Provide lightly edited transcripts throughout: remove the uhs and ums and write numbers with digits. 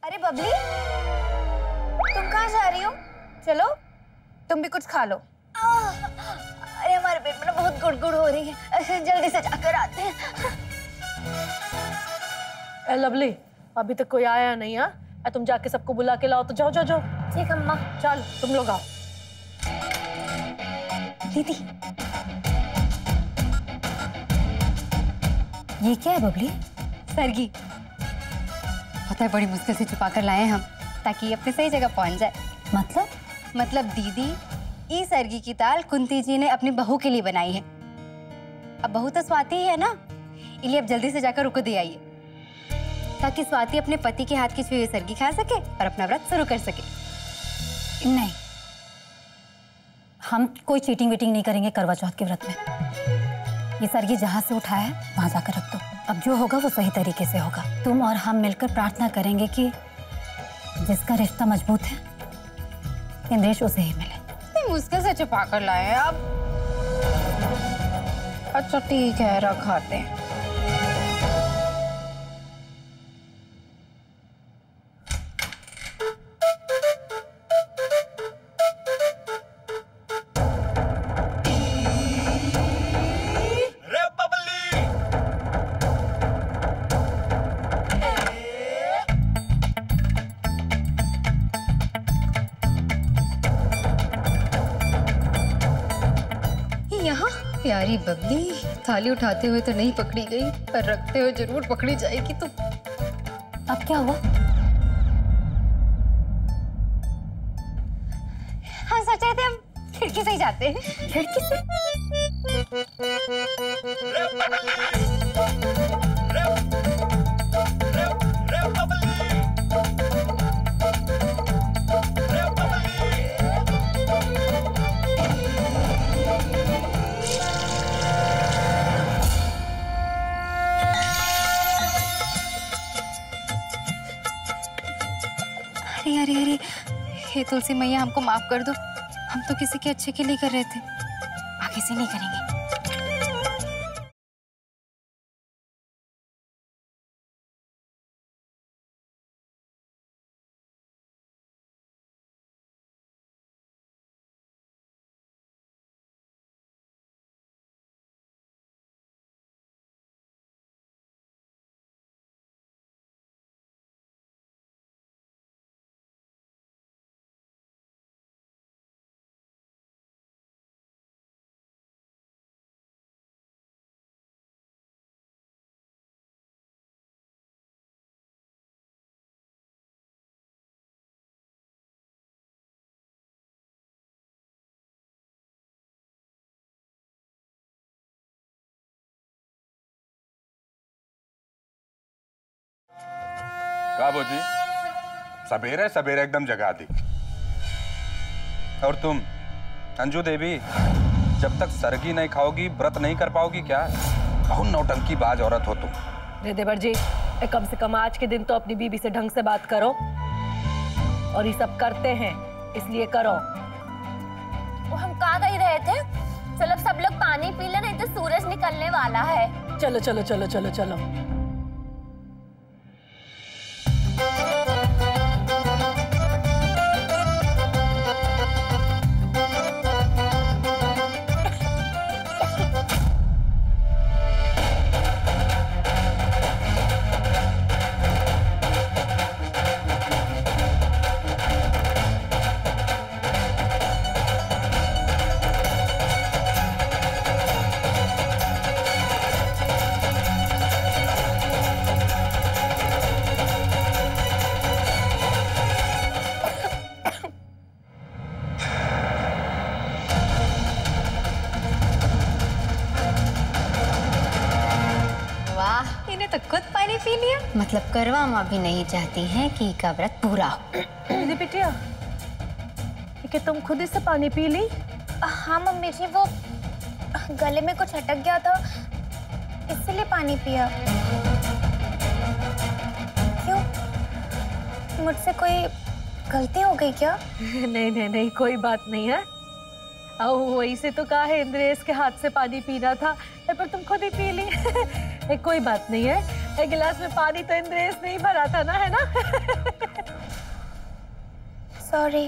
अरे बबली, तुम कहाँ जा रही हो? चलो तुम भी कुछ खा लो। अरे हमारे पेट में बहुत गुड़गुड़ हो रही है, जल्दी से जाकर आते हैं। ए लवली, अभी तक कोई आया नहीं है। तुम जाके सबको बुला के लाओ। तो जाओ जाओ जाओ। ठीक अम्मा। चल तुम लोग आओ। दीदी, ये क्या है बबली? सरगी। पता है, बड़ी मुश्किल से छुपा कर लाए हम, ताकि अपने सही जगह पहुंच जाए। मतलब दीदी, ई सरगी की दाल कुंती जी ने अपनी बहू के लिए बनाई है। अब बहू तो स्वाति है ना, इसलिए अब जल्दी से जाकर रुको दे आइए, ताकि स्वाति अपने पति के हाथ की छुई हुई सरगी खा सके और अपना व्रत शुरू कर सके। नहीं, हम कोई चीटिंग वीटिंग नहीं करेंगे करवा चौथ के व्रत में। ये सरगी जहाँ से उठाया है वहाँ जाकर रख दो। अब जो होगा वो सही तरीके से होगा। तुम और हम मिलकर प्रार्थना करेंगे कि जिसका रिश्ता मजबूत है इंद्रेश उसे ही मिले। मुश्किल से छुपा कर लाए हैं आप। अच्छा ठीक है, रखाते हैं। प्यारी बबली, थाली उठाते हुए तो नहीं पकड़ी गई, पर रखते हुए जरूर पकड़ी जाएगी। तो अब क्या हुआ? हाँ, सोच रहे थे हम खिड़की से ही जाते हैं। खिड़की से? अरे, हे तुलसी मैया, हमको माफ कर दो। हम तो किसी के अच्छे के लिए कर रहे थे, आगे से नहीं करेंगे। क्या बोझी, सवेरे सवेरे एकदम जगा दी। और तुम अंजू देवी, जब तक सरगी नहीं खाओगी व्रत नहीं कर पाओगी क्या? बहुत नौटंकी बाज औरत हो तुम। देवर जी, कम से कम आज के दिन तो अपनी बीबी से ढंग से बात करो। और ये सब करते हैं इसलिए करो। वो हम कहाँ गई रहे थे? चलो सब लोग पानी पी ले, नहीं तो सूरज निकलने वाला है। चलो चलो चलो चलो चलो। तो खुद पानी पी लिया। मतलब करवा माँ भी नहीं चाहती है कि का व्रत पूरा हो। दीदी बिटिया, कि तुम खुद ही से पानी पी ली? हाँ मम्मी जी, वो गले में कुछ अटक गया था, इसलिए पानी पिया। क्यों, मुझसे कोई गलती हो गई क्या? नहीं नहीं नहीं, कोई बात नहीं है। वही से तो कहा है इंद्रेश के हाथ से पानी पीना था, पर तुम खुद ही पी ली। कोई बात नहीं है, एक गिलास में पानी तो इंद्रेश नहीं भरा था ना, है ना? सॉरी।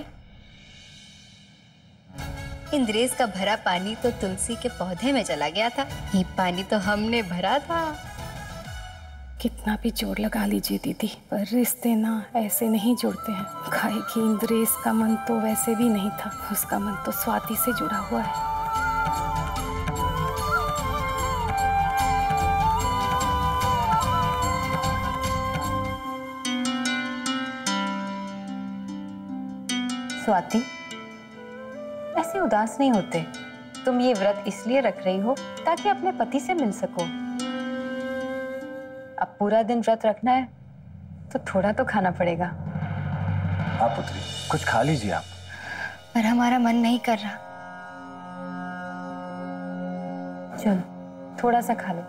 इंद्रेश का भरा पानी तो तुलसी के पौधे में चला गया था, ये पानी तो हमने भरा था। कितना भी जोर लगा लीजिए दीदी, पर रिश्ते ना ऐसे नहीं जुड़ते हैं। काहे कि इंद्रेश का मन तो वैसे भी नहीं था, उसका मन तो स्वाति से जुड़ा हुआ है। स्वाति, ऐसे उदास नहीं होते। तुम ये व्रत इसलिए रख रही हो ताकि अपने पति से मिल सको। अब पूरा दिन व्रत रखना है तो थोड़ा तो खाना पड़ेगा। हाँ पुत्री, कुछ खा लीजिए आप। पर हमारा मन नहीं कर रहा। चलो थोड़ा सा खा लो।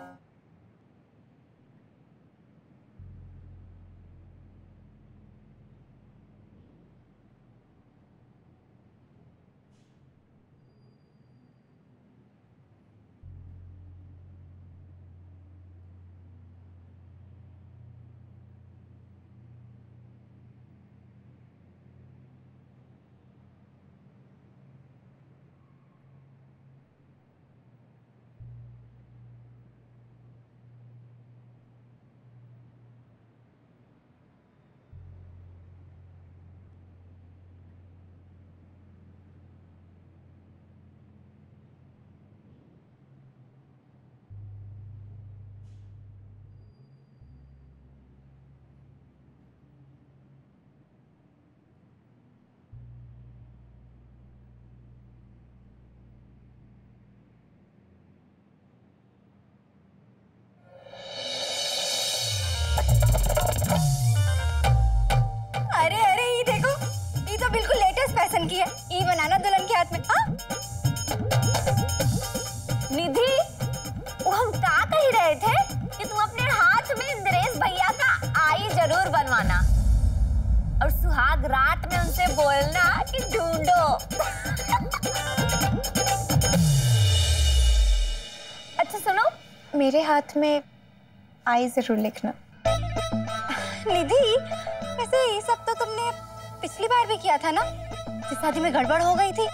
की है, ई बनाना दुल्हन के हाथ में। निधि, वो हम क्या कह रहे थे कि तुम अपने हाथ में इंद्रेश भैया का आई जरूर बनवाना और सुहाग रात में उनसे बोलना कि ढूंढो। अच्छा सुनो, मेरे हाथ में आई जरूर लिखना। निधि, वैसे ये सब तो तुमने पिछली बार भी किया था ना, जिस शादी में गड़बड़ हो गई थी।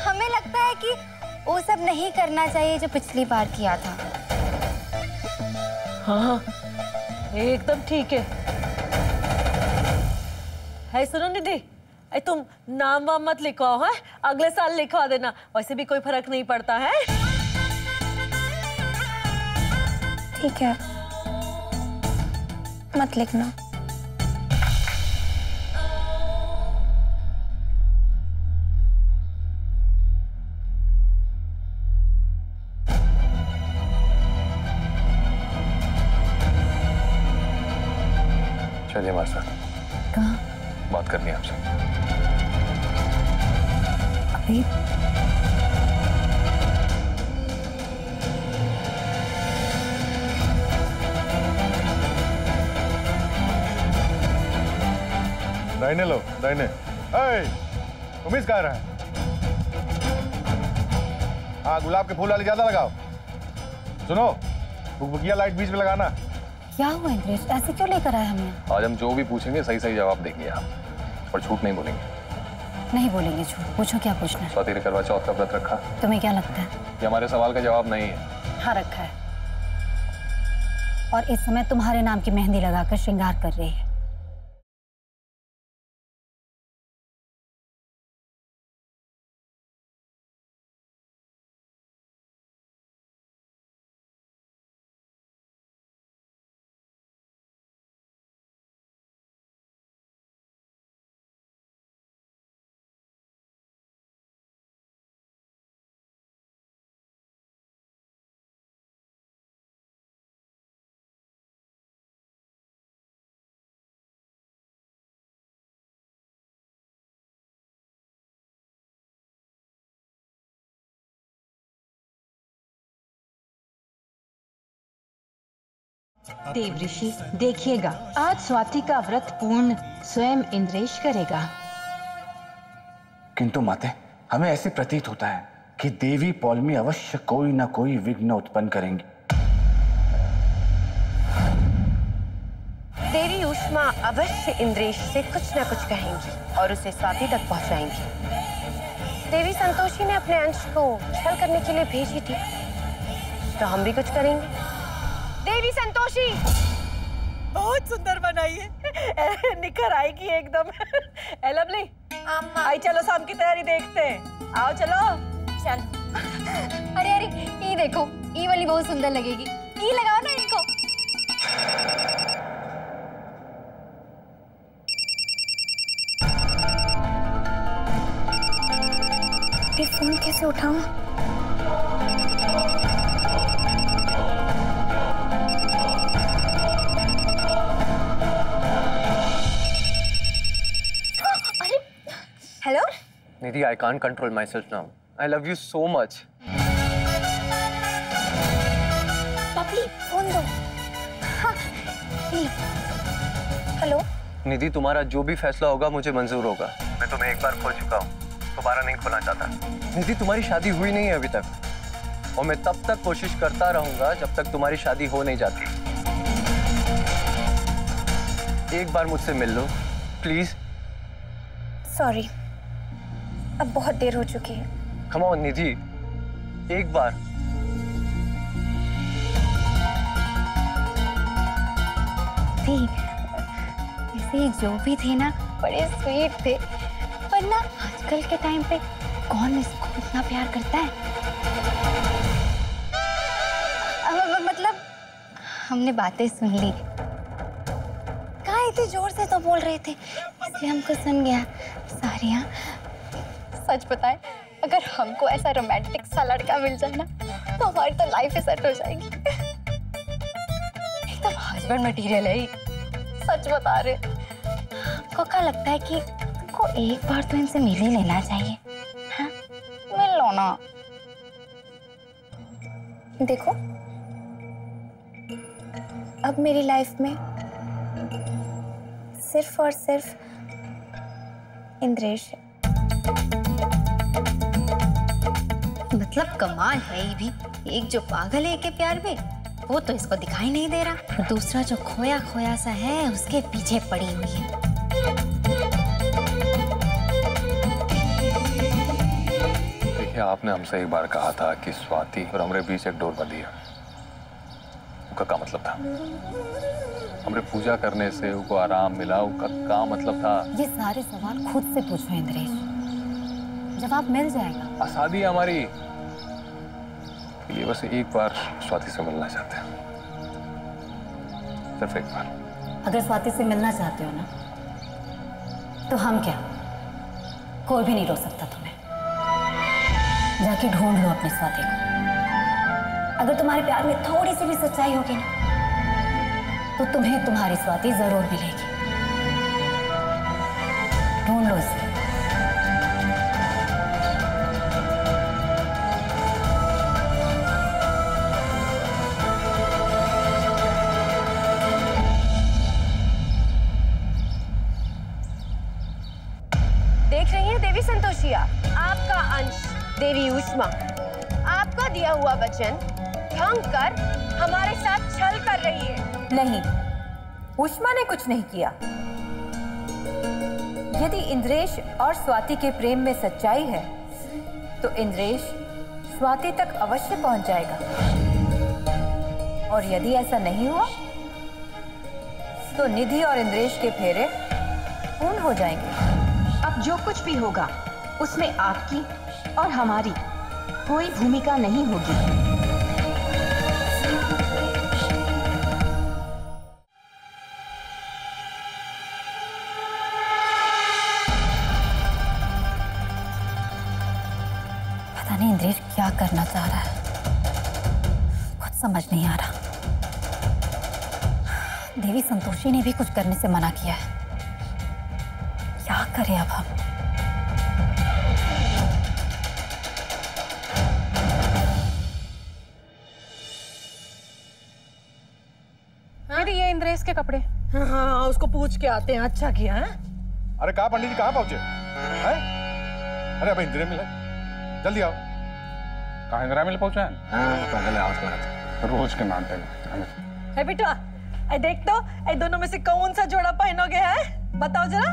हमें लगता है कि वो सब नहीं करना चाहिए जो पिछली बार किया था। हाँ, एकदम ठीक है सुनो निधि, तुम नाम वाम मत लिखवाओ, है अगले साल लिखवा देना, वैसे भी कोई फर्क नहीं पड़ता है। ठीक है, मत लिखना। चलिए हमारे साथ। कहाँ? बात करनी है आपसे। अभी? दाहिने लो, दाहिने। उम्मीद कह रहा है। हाँ, गुलाब के फूल वाली ज्यादा लगाओ। सुनो, बुकबुकिया लाइट बीच में लगाना। क्या हुआ इंद्रेश, ऐसे क्यों लेकर आए हमें? आज हम जो भी पूछेंगे सही सही जवाब देंगे आप, और झूठ नहीं बोलेंगे। नहीं बोलेंगे झूठ। पूछो क्या पूछना है। स्वाति ने करवा चौथ का व्रत रखा? तुम्हें क्या लगता है? ये हमारे सवाल का जवाब नहीं है। हाँ रखा है, और इस समय तुम्हारे नाम की मेहंदी लगाकर श्रृंगार कर रही है। देवऋषि देखिएगा, आज स्वाति का व्रत पूर्ण स्वयं इंद्रेश करेगा। किंतु माते, हमें ऐसे प्रतीत होता है कि देवी पौलमी अवश्य कोई ना कोई विघ्न उत्पन्न करेंगी। देवी उष्मा अवश्य इंद्रेश से कुछ न कुछ कहेंगी और उसे स्वाति तक पहुंचाएंगी। देवी संतोषी ने अपने अंश को छल करने के लिए भेजी थी, तो हम भी कुछ करेंगे। देवी संतोषी बहुत सुंदर बनाई है, निखर आएगी एकदम। लवली, आई चलो शाम की तैयारी देखते हैं। आओ चलो। चल। अरे अरे ये देखो, ये वाली बहुत सुंदर लगेगी, ये लगाओ ना इनको। ये फोन कैसे उठाऊं? Hello Nidhi, I can't control myself now. I love you so much. पपली फोन दो। हाँ, हेलो। निधि, तुम्हारा जो भी फैसला होगा मुझे मंजूर होगा। मैं तुम्हें एक बार खो चुका हूँ, दोबारा नहीं खोना चाहता। निधि, तुम्हारी शादी हुई नहीं है अभी तक, और मैं तब तक कोशिश करता रहूंगा जब तक तुम्हारी शादी हो नहीं जाती। एक बार मुझसे मिल लो प्लीज। सॉरी, अब बहुत देर हो चुकी है। कम ऑन निधि, एक बार। ऐसे जो भी थे ना बड़े स्वीट थे, पर ना आजकल के टाइम पे कौन इसको इतना प्यार करता है? मतलब हमने बातें सुन ली, कहाँ इतने जोर से तो बोल रहे थे, इसलिए हमको सुन गया। सारिया, सच बताएं, अगर हमको ऐसा रोमांटिक सा लड़का मिल जाए ना, तो हमारी तो लाइफ ही सेट हो जाएगी। एकदम हस्बैंड मटेरियल है। सच बता रहे। को क्या लगता है कि को एक बार तो इनसे मिल ही लेना चाहिए? हाँ, मिल लो ना। देखो, अब मेरी लाइफ में सिर्फ और सिर्फ इंद्रेश है। मतलब कमाल है ये भी, एक जो पागल है के प्यार में, वो तो इसको दिखाई नहीं दे रहा, और दूसरा जो खोया खोया सा है उसके पीछे पड़ी हुई है। देखिए, आपने हमसे एक बार कहा था कि स्वाति और हमरे बीच एक डोर बंधी है। उसका क्या मतलब था? हमरे पूजा करने से उनको आराम मिला, उसका क्या मतलब था? ये सारे सवाल खुद से पूछो इंद्रेश, जवाब मिल जाएगा। शादी है हमारी, ये बस एक बार स्वाति से मिलना चाहते हैं, सिर्फ एक बार। अगर स्वाति से मिलना चाहते हो ना, तो हम क्या, कोई भी नहीं रोक सकता तुम्हें। जाके ढूंढ लो अपनी स्वाति को। अगर तुम्हारे प्यार में थोड़ी सी भी सच्चाई होगी ना, तो तुम्हें तुम्हारी स्वाति जरूर मिलेगी। ढूंढ लो इसे। देख रही हैं देवी संतोषिया, आपका अंश देवी उष्मा आपका दिया हुआ वचन भंग कर हमारे साथ छल कर रही है। नहीं, उष्मा ने कुछ नहीं किया। यदि इंद्रेश और स्वाति के प्रेम में सच्चाई है, तो इंद्रेश स्वाति तक अवश्य पहुंच जाएगा, और यदि ऐसा नहीं हुआ, तो निधि और इंद्रेश के फेरे पूर्ण हो जाएंगे। अब जो कुछ भी होगा उसमें आपकी और हमारी कोई भूमिका नहीं होगी। पता नहीं इंद्रेश क्या करना चाह रहा है, कुछ समझ नहीं आ रहा। देवी संतोषी ने भी कुछ करने से मना किया है, क्या करें अब हम? दीदी, ये इंद्रेश के कपड़े। हाँ, उसको पूछ के आते हैं। अच्छा किया है। अरे कहाँ पंडित जी, कहाँ पहुंचे हैं? अरे अभी इंदिरा मिल है, जल्दी आओ। कहाँ इंदिरा मिल पहुंचा है? हाँ, पहले आवाज लगा था। रोज के नाटक। है बेटा, देख तो ए दोनों में से कौन सा जोड़ा पहनोगे है? बताओ जरा।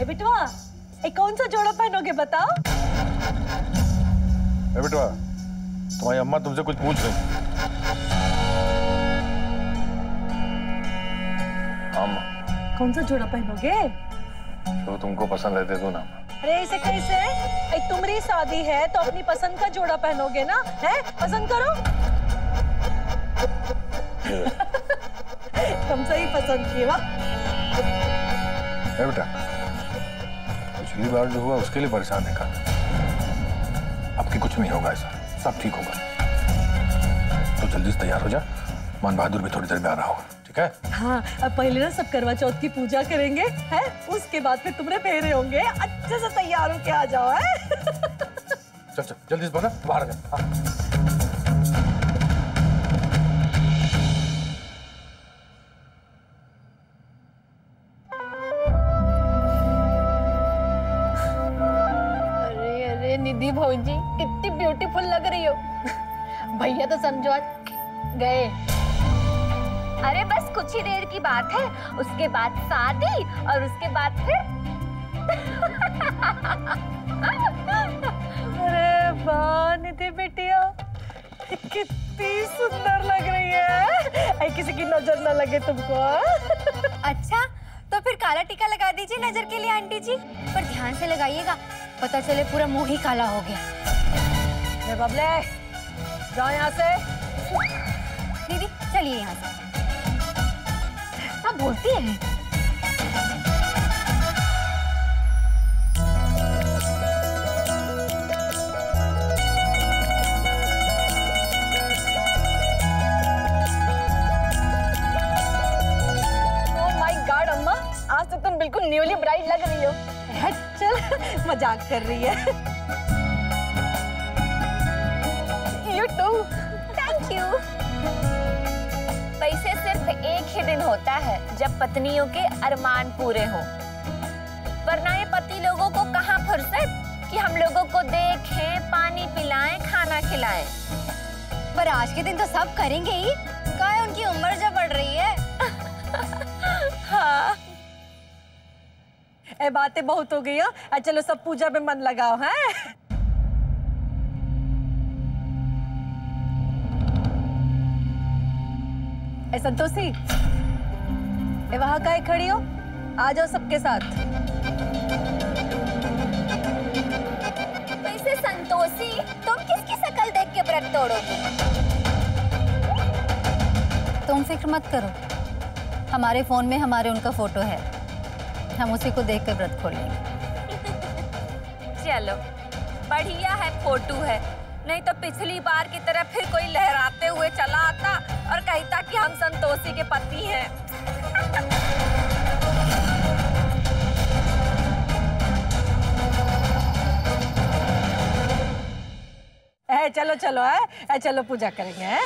ए बिटवा, ए कौन सा जोड़ा पहनोगे बताओ? ए बिटवा, तुम्हारी अम्मा तुमसे कुछ पूछ रही। अम्मा, कौन सा जोड़ा पहनोगे? जो तुमको पसंद है दे दो ना। अरे ऐसे कैसे? तुम्हारी शादी है तो अपनी पसंद का जोड़ा पहनोगे ना? है पसंद करो। तुम सही पसंद किए वाह। बेटा, पिछली बार जो हुआ उसके लिए परेशान है का? अब की कुछ नहीं होगा, ऐसा सब ठीक होगा। तो जल्दी से तैयार हो जा, मान बहादुर भी थोड़ी देर में आ रहा होगा, ठीक है? हाँ, अब पहले ना सब करवा चौथ की पूजा करेंगे, है? उसके बाद फिर तुम्हारे फेरे होंगे। अच्छे से तैयार होके आ जाओ, है? चल चल जल्दी से बना, बाहर आ जा। हाँ। निधि भौजी कितनी ब्यूटीफुल लग रही हो। भैया तो समझो आज गए। अरे बस कुछ ही देर की बात है, उसके बाद शादी और उसके बाद फिर अरे वाह निधि बेटिया, कितनी सुंदर लग रही है। किसी की नजर न लगे तुमको। अच्छा तो फिर काला टीका लगा दीजिए नजर के लिए आंटी जी, पर ध्यान से लगाइएगा, पता चले पूरा मुंह ही काला हो गया। बबले जाओ यहाँ से। दीदी चलिए यहाँ से। आप बोलती हैं। आज तो तुम बिल्कुल न्यूली ब्राइड लग रही हो। चल मजाक कर रही है। You too. Thank you. पैसे सिर्फ एक ही दिन होता है जब पत्नियों के अरमान पूरे हों, वरना ये पति लोगों को कहाँ फुर्सत कि हम लोगों को देखें, पानी पिलाएं, खाना खिलाएं। पर आज के दिन तो सब करेंगे ही, कहाँ है उनकी उम्र जो बढ़ रही है। हाँ ए बातें बहुत हो गई हो। चलो सब पूजा में मन लगाओ। हैं ए संतोषी, ए वहां काहे खड़ी हो? आ जाओ सबके साथ। वैसे संतोषी, तुम किसकी शक्ल देख के व्रत तोड़ोगी? तुम फिक्र मत करो, हमारे फोन में हमारे उनका फोटो है, हम उसी को देख कर व्रत खोलेंगे। चलो बढ़िया है, फोटो है, नहीं तो पिछली बार की तरह फिर कोई लहराते हुए चला आता और कहता कि हम संतोषी के पति हैं। चलो चलो है, चलो पूजा करेंगे। है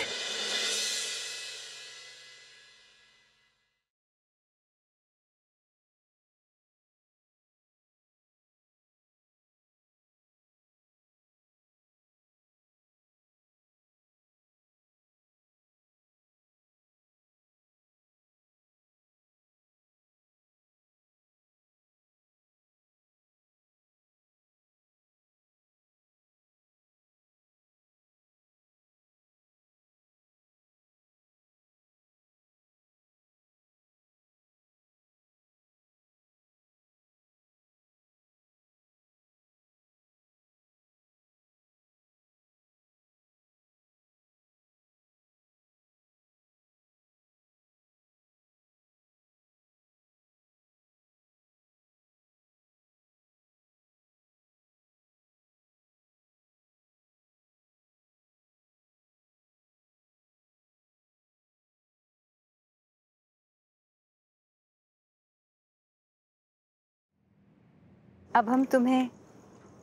अब हम तुम्हें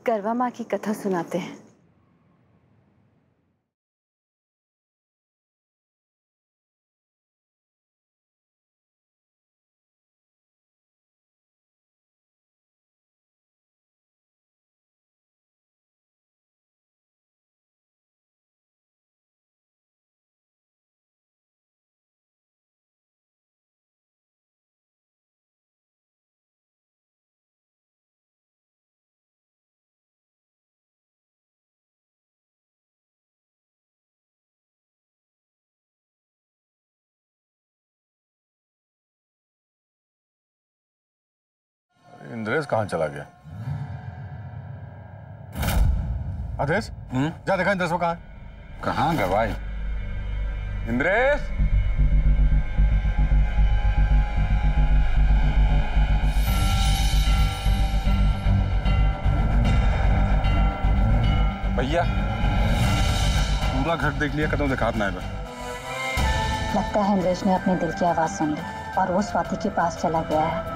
करवा माँ की कथा सुनाते हैं। इंद्रेश कहाँ चला गया? आदेश जा देखा इंद्रेश वो कहाँ है? कहाँ गया भाई? इंद्रेश, भैया पूरा घर देख लिया, कदम दिखात ना है बस। लगता है इंद्रेश ने अपने दिल की आवाज सुन ली और वो स्वाति के पास चला गया है।